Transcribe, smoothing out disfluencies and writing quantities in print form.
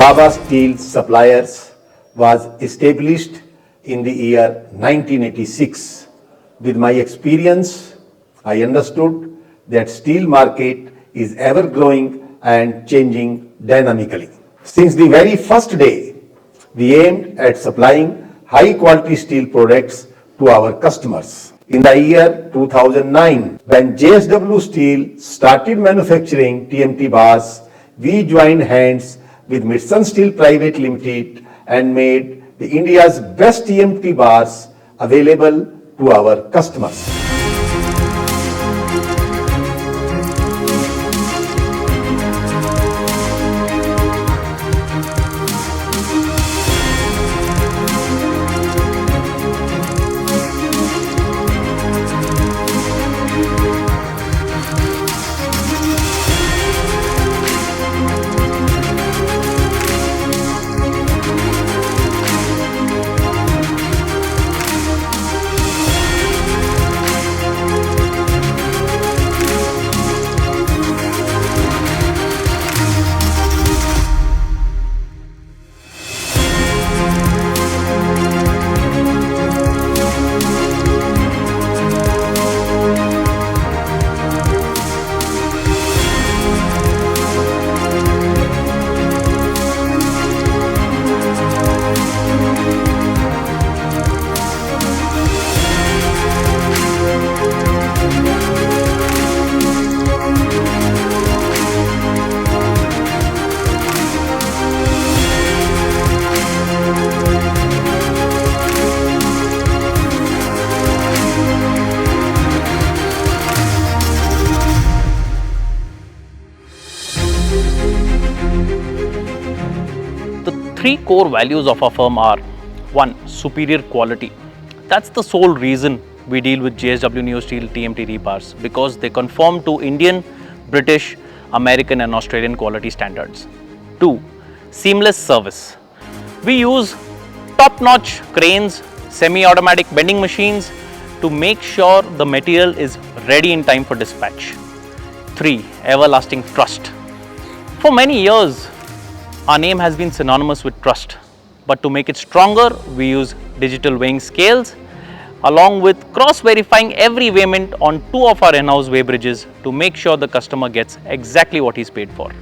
Baba Steel Suppliers was established in the year 1986. With my experience, I understood that steel market is ever growing and changing dynamically. Since the very first day, we aimed at supplying high quality steel products to our customers. In the year 2009, when JSW Steel started manufacturing TMT bars, we joined hands with Mitsun Steel Private Limited and made the India's best TMT bars available to our customers. Three core values of our firm are: 1. Superior quality. That's the sole reason we deal with JSW Neo Steel TMT rebars, because they conform to Indian, British, American and Australian quality standards. 2. Seamless service. We use top-notch cranes, semi-automatic bending machines to make sure the material is ready in time for dispatch. 3. Everlasting trust. For many years, our name has been synonymous with trust, but to make it stronger, we use digital weighing scales along with cross-verifying every weighment on 2 of our in-house weigh bridges to make sure the customer gets exactly what he's paid for.